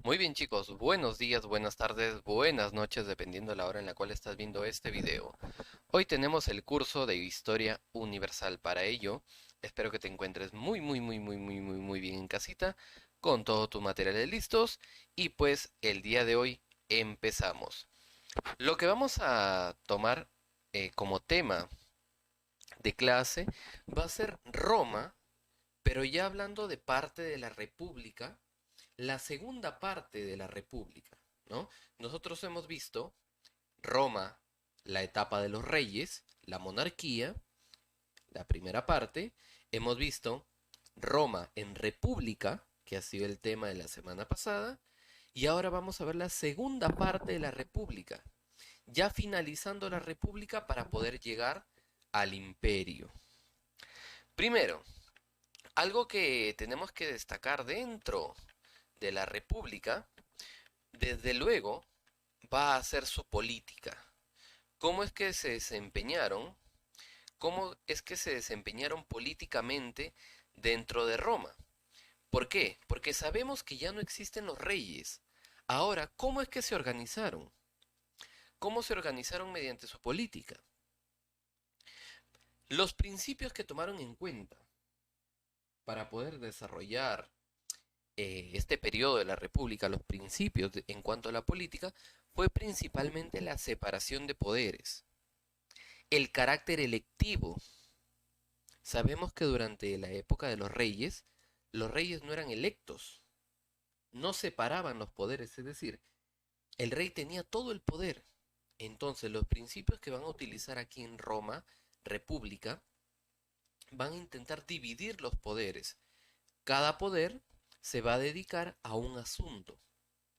Muy bien chicos, buenos días, buenas tardes, buenas noches, dependiendo de la hora en la cual estás viendo este video. Hoy tenemos el curso de Historia Universal. Para ello, espero que te encuentres muy bien en casita, con todos tus materiales listos, y pues el día de hoy empezamos. Lo que vamos a tomar como tema de clase va a ser Roma, pero ya hablando de parte de la República, la segunda parte de la República, ¿no? Nosotros hemos visto Roma, la etapa de los reyes, la monarquía, la primera parte. Hemos visto Roma en república, que ha sido el tema de la semana pasada. Y ahora vamos a ver la segunda parte de la república, ya finalizando la república para poder llegar al imperio. Primero, algo que tenemos que destacar dentro de la república, desde luego, va a ser su política. ¿Cómo es que se desempeñaron? ¿Cómo es que se desempeñaron políticamente dentro de Roma? ¿Por qué? Porque sabemos que ya no existen los reyes. Ahora, ¿cómo es que se organizaron? ¿Cómo se organizaron mediante su política? Los principios que tomaron en cuenta para poder desarrollar este periodo de la República, los principios en cuanto a la política, fue principalmente la separación de poderes, el carácter electivo. Sabemos que durante la época de los reyes no eran electos, no separaban los poderes, es decir, el rey tenía todo el poder. Entonces, los principios que van a utilizar aquí en Roma, República, van a intentar dividir los poderes. Cada poder se va a dedicar a un asunto.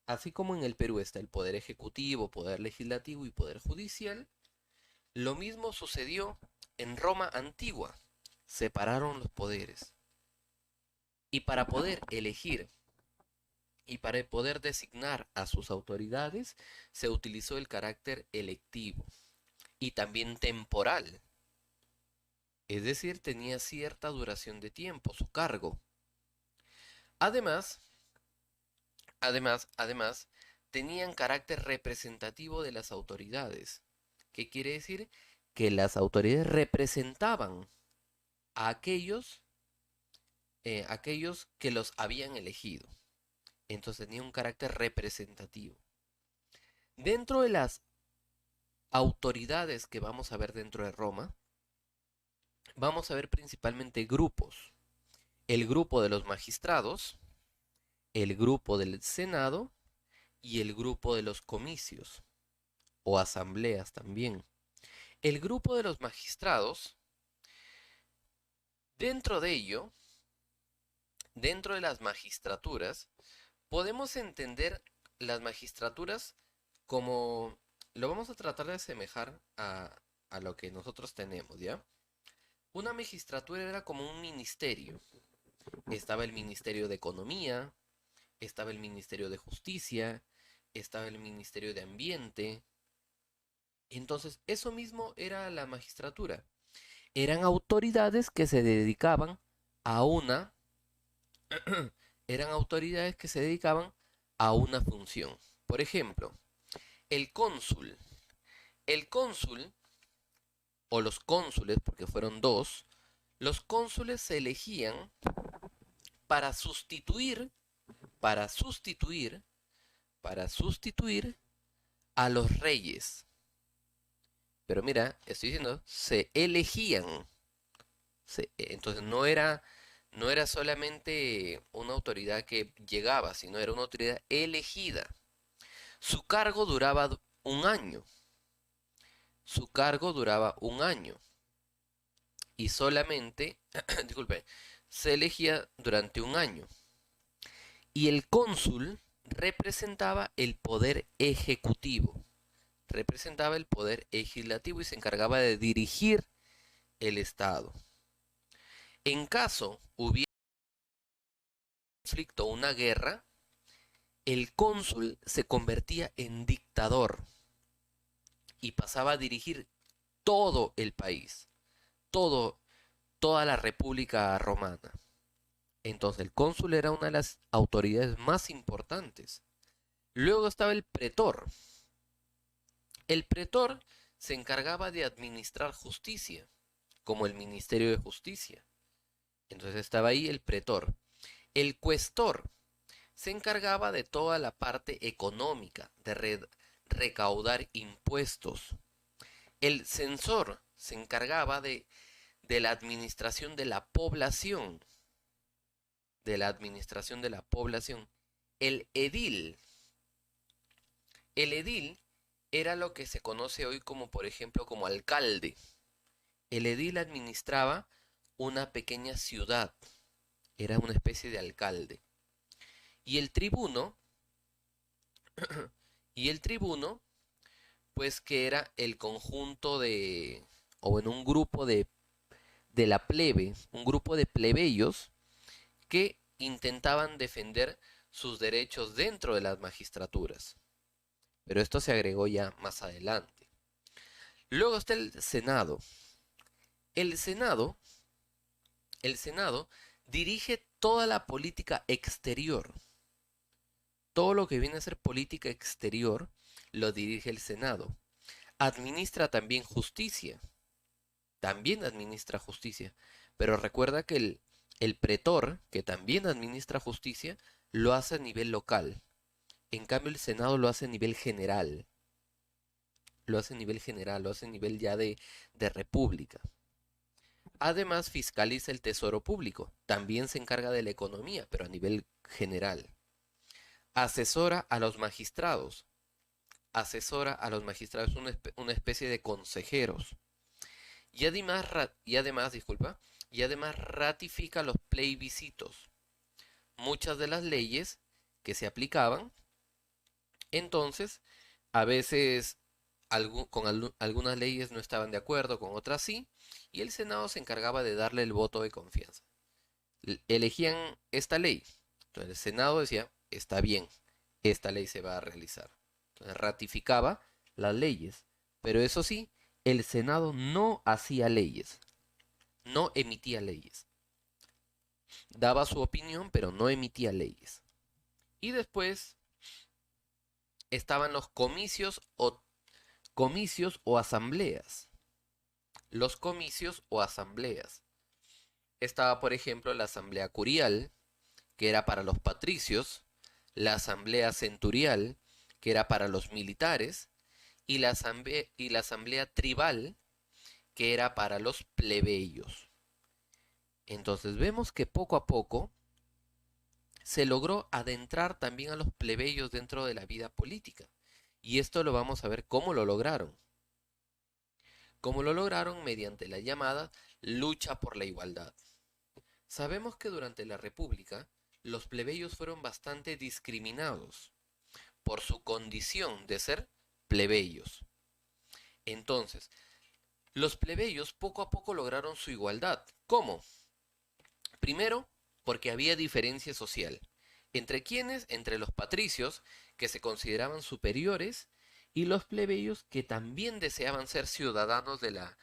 Así como en el Perú está el poder ejecutivo, poder legislativo y poder judicial, lo mismo sucedió en Roma antigua. Separaron los poderes. Y para poder elegir y para poder designar a sus autoridades, se utilizó el carácter electivo y también temporal. Es decir, tenía cierta duración de tiempo su cargo. Además, además, tenían carácter representativo de las autoridades. ¿Qué quiere decir? Que las autoridades representaban a aquellos que los habían elegido. Entonces tenía un carácter representativo. Dentro de las autoridades que vamos a ver dentro de Roma, vamos a ver principalmente grupos. El grupo de los magistrados, el grupo del Senado y el grupo de los comicios o asambleas también. El grupo de los magistrados, dentro de ello, dentro de las magistraturas, podemos entender las magistraturas como, lo vamos a tratar de asemejar a lo que nosotros tenemos, ¿ya? Una magistratura era como un ministerio. Estaba el Ministerio de Economía, estaba el Ministerio de Justicia, estaba el Ministerio de Ambiente. Entonces, eso mismo era la magistratura. Eran autoridades que se dedicaban a una, eran autoridades que se dedicaban a una función. Por ejemplo, el cónsul. El cónsul, o los cónsules, porque fueron dos, los cónsules se elegían para sustituir, para sustituir, para sustituir a los reyes. Pero mira, estoy diciendo, se elegían. Entonces no era solamente una autoridad que llegaba, sino era una autoridad elegida. Su cargo duraba un año. Su cargo duraba un año. Y solamente, disculpe, se elegía durante un año. Y el cónsul representaba el poder ejecutivo, representaba el poder legislativo y se encargaba de dirigir el Estado. En caso hubiera un conflicto o una guerra, el cónsul se convertía en dictador y pasaba a dirigir todo el país, todo, toda la República Romana. Entonces el cónsul era una de las autoridades más importantes. Luego estaba el pretor. El pretor se encargaba de administrar justicia, como el Ministerio de Justicia. Entonces estaba ahí el pretor. El cuestor se encargaba de toda la parte económica, de recaudar impuestos. El censor se encargaba de la administración de la población, de la administración de la población. El edil, el edil era lo que se conoce hoy como, por ejemplo, como alcalde. El edil administraba una pequeña ciudad, era una especie de alcalde. Y el tribuno, y el tribuno, pues que era el conjunto de, o bueno, un grupo de la plebe, un grupo de plebeyos que intentaban defender sus derechos dentro de las magistraturas. Pero esto se agregó ya más adelante. Luego está el Senado. El Senado, el Senado dirige toda la política exterior. Todo lo que viene a ser política exterior lo dirige el Senado. Administra también administra justicia, pero recuerda que el pretor, que también administra justicia, lo hace a nivel local. En cambio, el Senado lo hace a nivel general. Lo hace a nivel general, lo hace a nivel ya de república. Además, fiscaliza el tesoro público. También se encarga de la economía, pero a nivel general. Asesora a los magistrados. Asesora a los magistrados, una especie de consejeros. Disculpa, y además ratifica los plebiscitos. Muchas de las leyes que se aplicaban, entonces, a veces algunas leyes no estaban de acuerdo, con otras sí, y el Senado se encargaba de darle el voto de confianza. Elegían esta ley. Entonces el Senado decía, está bien, esta ley se va a realizar. Entonces ratificaba las leyes. Pero eso sí, el Senado no hacía leyes, no emitía leyes. Daba su opinión, pero no emitía leyes. Y después estaban los comicios o asambleas. Los comicios o asambleas. Estaba, por ejemplo, la asamblea curial, que era para los patricios, la asamblea centurial, que era para los militares, y la asamblea tribal, que era para los plebeyos. Entonces vemos que poco a poco se logró adentrar también a los plebeyos dentro de la vida política. Y esto lo vamos a ver cómo lo lograron. Cómo lo lograron mediante la llamada lucha por la igualdad. Sabemos que durante la República los plebeyos fueron bastante discriminados por su condición de ser plebeyos. Entonces, los plebeyos poco a poco lograron su igualdad. ¿Cómo? Primero, porque había diferencia social. ¿Entre quiénes? Entre los patricios, que se consideraban superiores, y los plebeyos, que también deseaban ser ciudadanos de la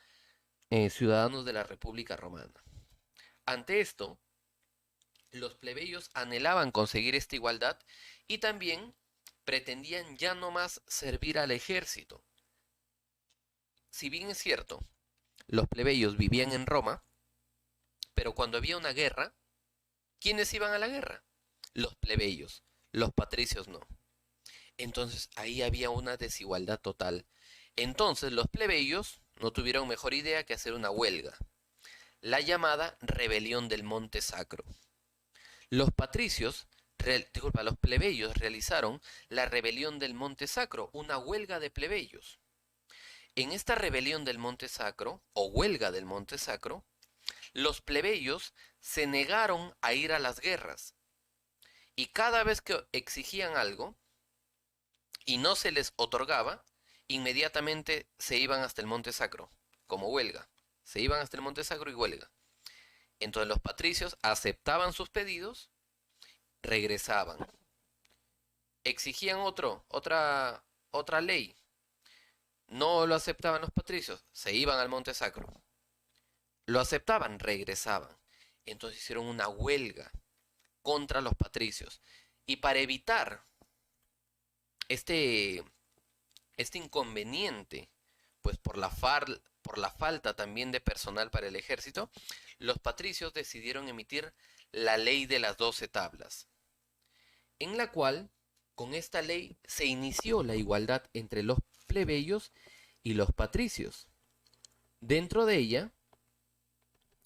República Romana. Ante esto, los plebeyos anhelaban conseguir esta igualdad y también pretendían ya no más servir al ejército. Si bien es cierto, los plebeyos vivían en Roma, pero cuando había una guerra, ¿quiénes iban a la guerra? Los plebeyos, los patricios no. Entonces ahí había una desigualdad total. Entonces los plebeyos no tuvieron mejor idea que hacer una huelga, la llamada rebelión del Monte Sacro. Los patricios, los plebeyos realizaron la rebelión del Monte Sacro, una huelga de plebeyos. En esta rebelión del Monte Sacro, o huelga del Monte Sacro, los plebeyos se negaron a ir a las guerras. Y cada vez que exigían algo y no se les otorgaba, inmediatamente se iban hasta el Monte Sacro, como huelga. Se iban hasta el Monte Sacro y huelga. Entonces los patricios aceptaban sus pedidos, regresaban. Exigían otra ley. No lo aceptaban los patricios, se iban al Monte Sacro. Lo aceptaban, regresaban. Entonces hicieron una huelga contra los patricios. Y para evitar este, este inconveniente, pues por la falta también de personal para el ejército, los patricios decidieron emitir la ley de las 12 tablas, en la cual, con esta ley, se inició la igualdad entre los plebeyos y los patricios. Dentro de ella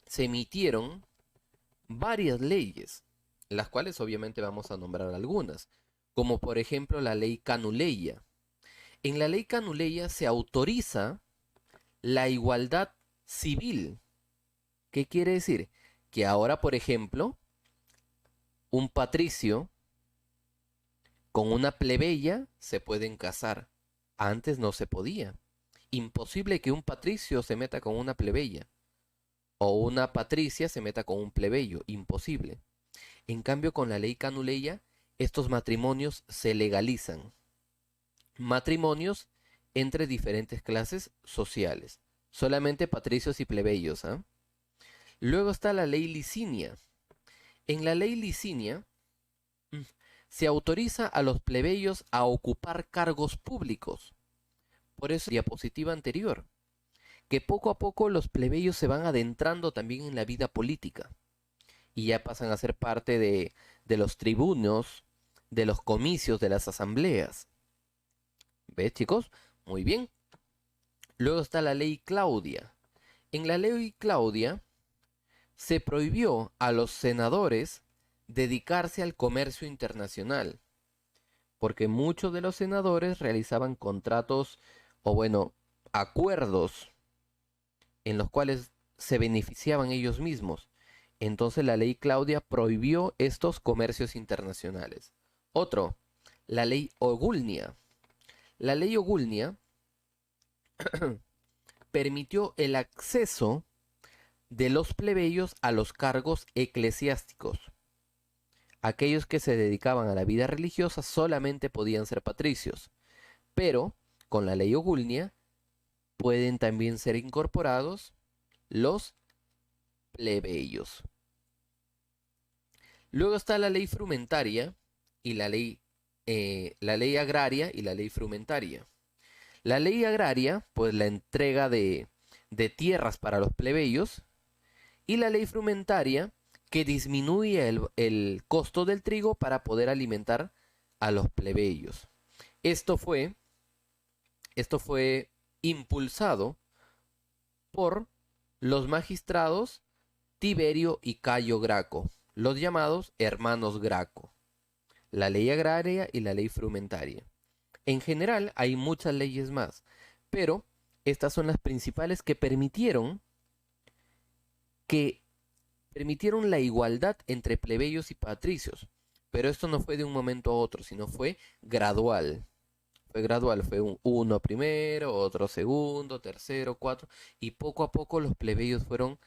se emitieron varias leyes, las cuales obviamente vamos a nombrar algunas, como por ejemplo la ley Canuleia. En la ley Canuleia se autoriza la igualdad civil. ¿Qué quiere decir? Que ahora, por ejemplo, un patricio con una plebeya se pueden casar. Antes no se podía. Imposible que un patricio se meta con una plebeya o una patricia se meta con un plebeyo. Imposible. En cambio, con la ley Canuleia, estos matrimonios se legalizan. Matrimonios entre diferentes clases sociales. Solamente patricios y plebeyos, ¿ah? Luego está la ley Licinia. En la ley Licinia se autoriza a los plebeyos a ocupar cargos públicos. Por eso, diapositiva anterior, que poco a poco los plebeyos se van adentrando también en la vida política y ya pasan a ser parte de los tribunos, de los comicios, de las asambleas. ¿Ves, chicos? Muy bien. Luego está la ley Claudia. En la ley Claudia se prohibió a los senadores dedicarse al comercio internacional, porque muchos de los senadores realizaban contratos o bueno, acuerdos en los cuales se beneficiaban ellos mismos. Entonces la ley Claudia prohibió estos comercios internacionales. Otro, la ley Ogulnia. La ley Ogulnia permitió el acceso de los plebeyos a los cargos eclesiásticos. Aquellos que se dedicaban a la vida religiosa solamente podían ser patricios, pero con la ley Ogulnia pueden también ser incorporados los plebeyos. Luego está la ley frumentaria y la ley agraria y la ley frumentaria. La ley agraria, pues la entrega de tierras para los plebeyos, y la ley frumentaria, que disminuye el costo del trigo para poder alimentar a los plebeyos. Esto fue impulsado por los magistrados Tiberio y Cayo Graco, los llamados hermanos Graco, la ley agraria y la ley frumentaria. En general hay muchas leyes más, pero estas son las principales que permitieron la igualdad entre plebeyos y patricios. Pero esto no fue de un momento a otro, sino fue gradual. Fue gradual, fue uno primero, otro segundo, tercero, cuatro, y poco a poco los plebeyos fueron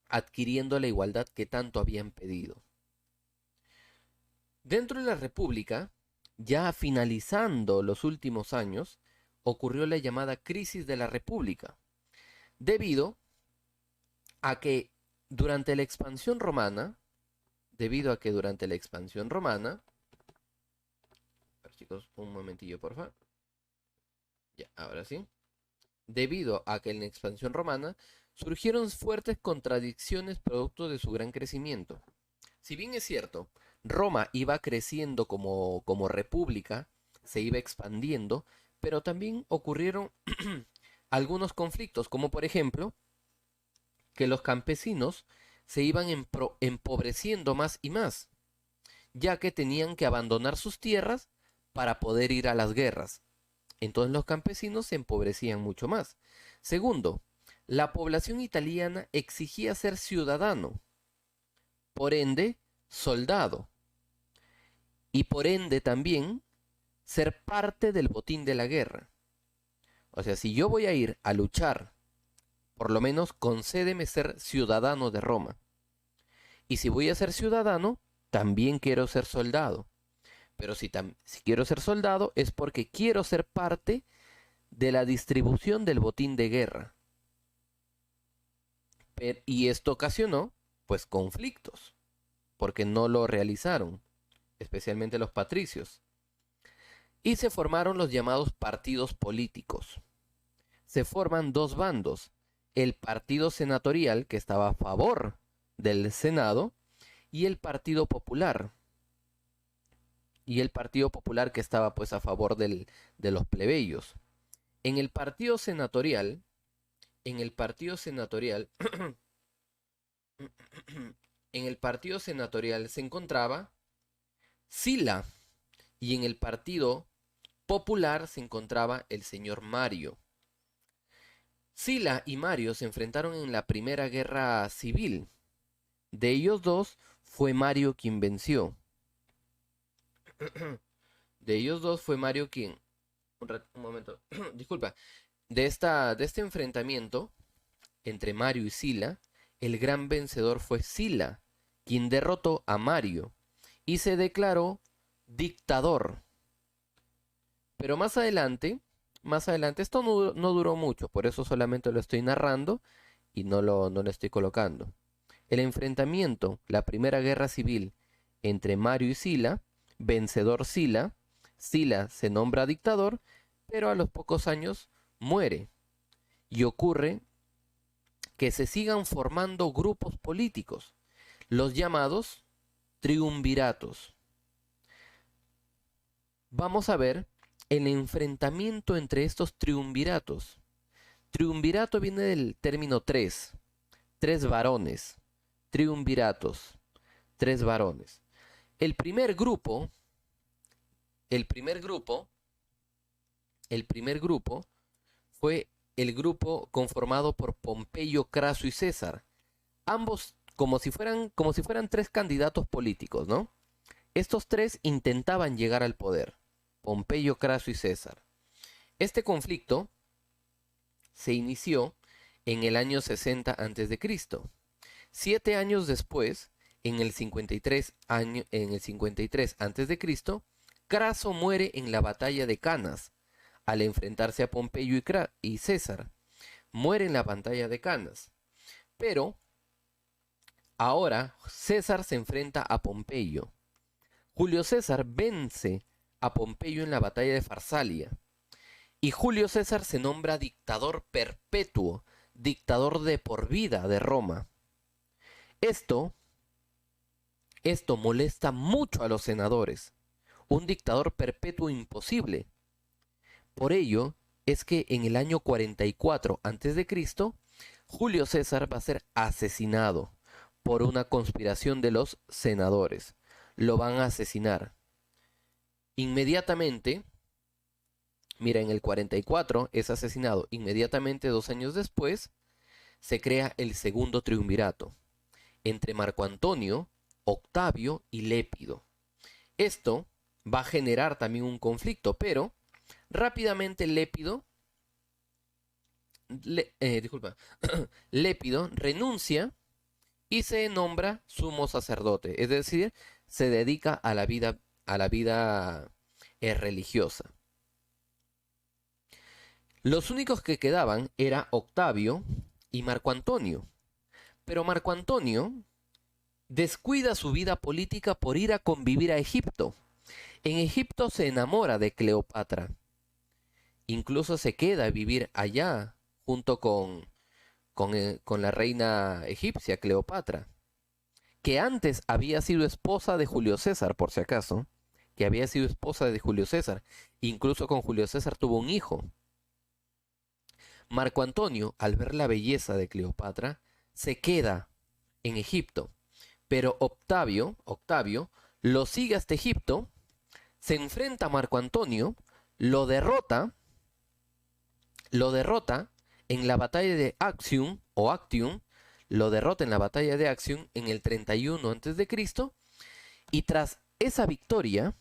adquiriendo la igualdad que tanto habían pedido. Dentro de la República, ya finalizando los últimos años, ocurrió la llamada crisis de la República, debido a que durante la expansión romana, a ver, chicos, un momentillo, por favor. Ya, ahora sí. Debido a que en la expansión romana surgieron fuertes contradicciones producto de su gran crecimiento. Si bien es cierto, Roma iba creciendo como república, se iba expandiendo, pero también ocurrieron algunos conflictos, como por ejemplo, que los campesinos se iban empobreciendo más y más, ya que tenían que abandonar sus tierras para poder ir a las guerras. Entonces los campesinos se empobrecían mucho más. Segundo, la población italiana exigía ser ciudadano, por ende, soldado, y por ende también ser parte del botín de la guerra. O sea, si yo voy a ir a luchar, por lo menos concédeme ser ciudadano de Roma. Y si voy a ser ciudadano, también quiero ser soldado. Pero si quiero ser soldado es porque quiero ser parte de la distribución del botín de guerra. Y esto ocasionó, pues, conflictos, porque no lo realizaron, especialmente los patricios. y se formaron los llamados partidos políticos. Se forman dos bandos, el partido senatorial, que estaba a favor del Senado, y el Partido Popular. Y el Partido Popular que estaba pues a favor de los plebeyos. En el partido senatorial, en el partido senatorial, en el partido senatorial se encontraba Sila y en el partido popular se encontraba el señor Mario. Sila y Mario se enfrentaron en la Primera Guerra Civil. De ellos dos fue Mario quien venció. De ellos dos fue Mario quien... Un momento. Disculpa. De este enfrentamiento entre Mario y Sila, el gran vencedor fue Sila, quien derrotó a Mario y se declaró dictador. Pero más adelante, esto no duró mucho, por eso solamente lo estoy narrando y no lo estoy colocando. El enfrentamiento, la Primera Guerra Civil entre Mario y Sila, vencedor Sila, Sila se nombra dictador, pero a los pocos años muere. Y ocurre que se sigan formando grupos políticos, los llamados triunviratos. Vamos a ver el enfrentamiento entre estos triunviratos. Triunvirato viene del término tres varones, triunviratos, tres varones. El primer grupo fue el grupo conformado por Pompeyo, Craso y César. Ambos como si fueran tres candidatos políticos, ¿no? Estos tres intentaban llegar al poder. Pompeyo, Craso y César. Este conflicto se inició en el año 60 a.C. 7 años después, en el 53 a.C., Craso muere en la batalla de Canas, al enfrentarse a Pompeyo y César. Muere en la batalla de Canas. Pero ahora César se enfrenta a Pompeyo. Julio César vence a Pompeyo en la batalla de Farsalia. Y Julio César se nombra dictador perpetuo, dictador de por vida de Roma. Esto molesta mucho a los senadores. Un dictador perpetuo imposible. Por ello es que en el año 44 a.C., Julio César va a ser asesinado por una conspiración de los senadores. Lo van a asesinar. Inmediatamente, mira, en el 44 es asesinado. Inmediatamente, 2 años después, se crea el segundo triunvirato entre Marco Antonio, Octavio y Lépido. Esto va a generar también un conflicto, pero rápidamente Lépido renuncia y se nombra sumo sacerdote, es decir, se dedica a la vida religiosa. Los únicos que quedaban era Octavio y Marco Antonio, pero Marco Antonio descuida su vida política por ir a convivir a Egipto. En Egipto se enamora de Cleopatra. Incluso se queda a vivir allá junto con la reina egipcia Cleopatra, que antes había sido esposa de Julio César, por si acaso, que había sido esposa de Julio César. Incluso con Julio César tuvo un hijo. Marco Antonio, al ver la belleza de Cleopatra, se queda en Egipto, pero Octavio lo sigue hasta Egipto, se enfrenta a Marco Antonio, lo derrota en la batalla de Actium, lo derrota en la batalla de Actium en el 31 a.C. Y tras esta victoria,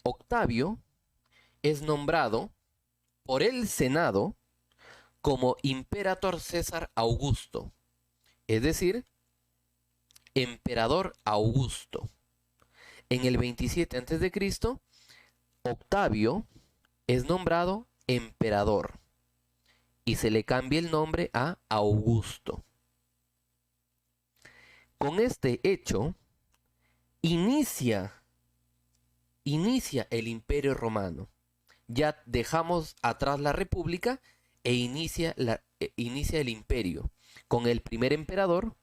Octavio es nombrado por el Senado como Imperator César Augusto, es decir, Emperador Augusto. En el 27 a.C., Octavio es nombrado emperador y se le cambia el nombre a Augusto. Con este hecho inicia inicia el Imperio Romano. Ya dejamos atrás la República e inicia el imperio con el primer emperador,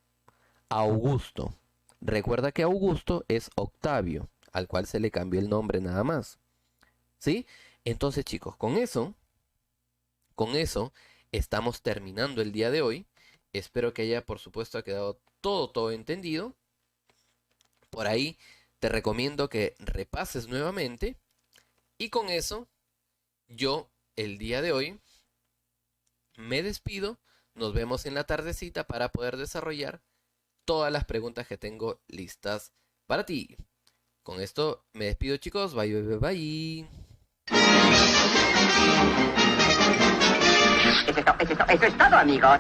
Augusto. Recuerda que Augusto es Octavio, al cual se le cambió el nombre nada más. ¿Sí? Entonces, chicos, con eso estamos terminando el día de hoy. Espero que haya, por supuesto, quedado todo entendido. Por ahí te recomiendo que repases nuevamente. Y con eso, yo el día de hoy me despido. Nos vemos en la tardecita para poder desarrollar todas las preguntas que tengo listas para ti. Con esto me despido, chicos. Bye, bye, bye, bye. Eso es todo, amigos.